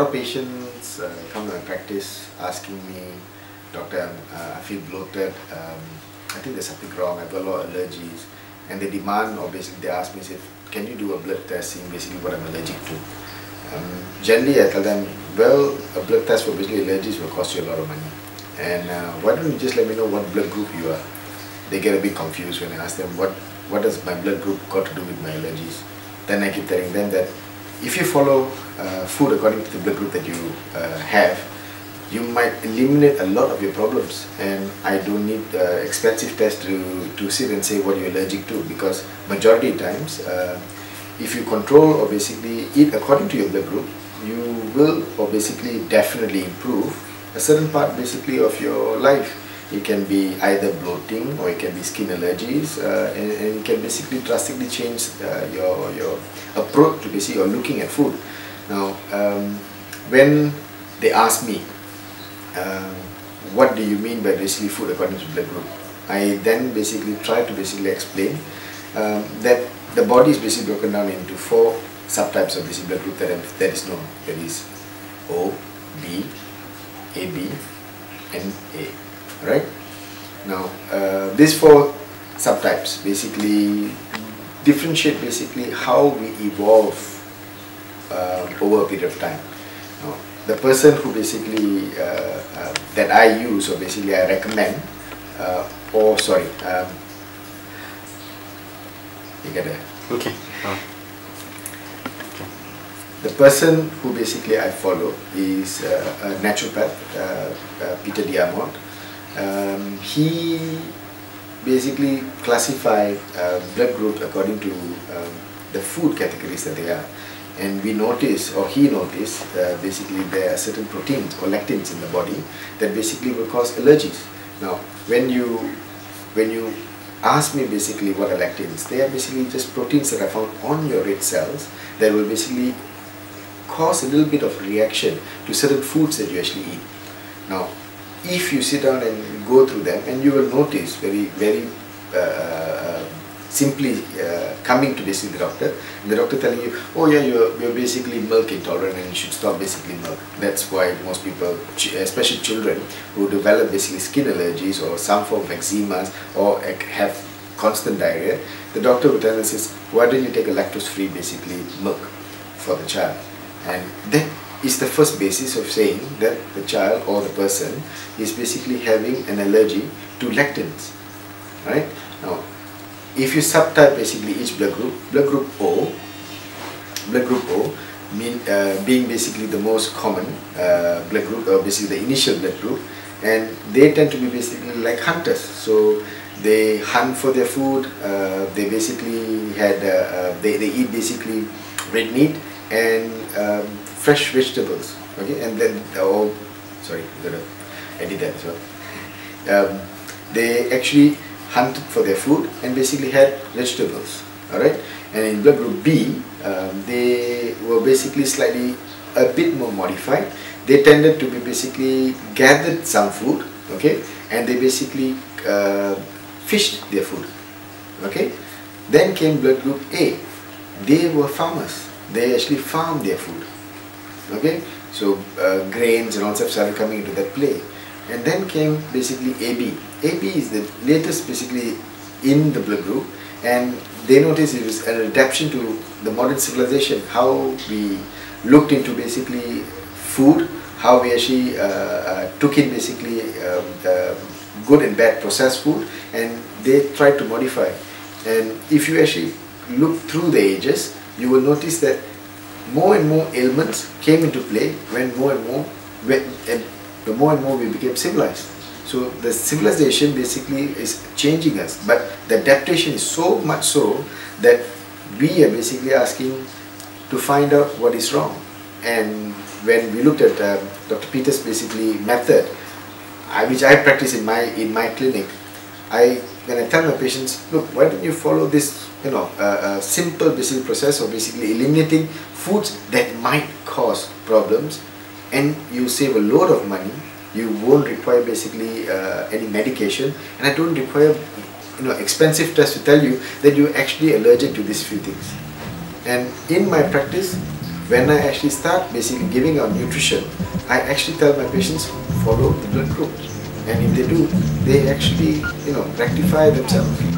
of patients come to my practice asking me, doctor, I feel bloated, I think there's something wrong, I've got a lot of allergies, and they demand, or basically they ask me, say, can you do a blood test seeing basically what I'm allergic to? Generally I tell them, well, a blood test for basically allergies will cost you a lot of money, and why don't you just let me know what blood group you are? They get a bit confused when I ask them, what does my blood group got to do with my allergies? Then I keep telling them that if you follow food according to the blood group that you have, you might eliminate a lot of your problems, and I don't need expensive tests to sit and say what you're allergic to, because majority of times if you control or basically eat according to your blood group, you will or basically definitely improve a certain part basically of your life. It can be either bloating or it can be skin allergies, and it can basically drastically change your approach to basically or looking at food. Now, when they ask me, what do you mean by basically food according to blood group, I then basically try to basically explain that the body is basically broken down into 4 subtypes of basically blood group that is known. That is O, B, AB, and A. Right? Now, these 4 subtypes basically differentiate basically how we evolve over a period of time. Now, the person who basically that I use, or basically I recommend, you get it? Okay. The person who basically I follow is a naturopath, Peter Diamond. He basically classified blood group according to the food categories that they are, and we notice, or he noticed, basically there are certain proteins or lectins in the body that basically will cause allergies. Now, when you ask me basically what are lectins, they are basically just proteins that are found on your red cells that will basically cause a little bit of reaction to certain foods that you actually eat. Now, if you sit down and go through them, and you will notice very simply coming to basically the doctor, and the doctor telling you, oh yeah, you're basically milk intolerant and you should stop basically milk. That's why most people, especially children who develop basically skin allergies or some form of eczemas or have constant diarrhea, the doctor will tell us, why don't you take a lactose-free basically milk for the child? And that is the first basis of saying that the child or the person is basically having an allergy to lectins, right? Now, if you subtype basically each blood group O being basically the most common blood group, or basically the initial blood group, and they tend to be basically like hunters. So they hunt for their food. They basically they eat basically red meat and fresh vegetables. Okay, and then sorry, I'm gonna edit that as well. They actually hunted for their food and basically had vegetables. Alright, and in blood group B, they were basically slightly a bit more modified. They tended to be basically gathered some food, okay, and they basically fished their food. Okay, then came blood group A. They were farmers. They actually farmed their food. Okay, so grains and all stuff started coming into that play. And then came basically AB. AB is the latest basically in the blood group, and they noticed it was an adaptation to the modern civilization, how we looked into basically food, how we actually took in basically good and bad processed food, and they tried to modify. And if you actually look through the ages, you will notice that more and more ailments came into play when the more and more we became civilized. So the civilization basically is changing us, but the adaptation is so much so that we are basically asking to find out what is wrong. And when we looked at Dr. Peter's basically method, which I practice in my clinic, when I tell my patients, look, why don't you follow this, simple basically process of basically eliminating foods that might cause problems, and you save a load of money. You won't require basically any medication, and I don't require expensive tests to tell you that you're actually allergic to these few things. And in my practice, when I actually start basically giving out nutrition, I actually tell my patients follow the blood group, and if they do, they actually rectify themselves.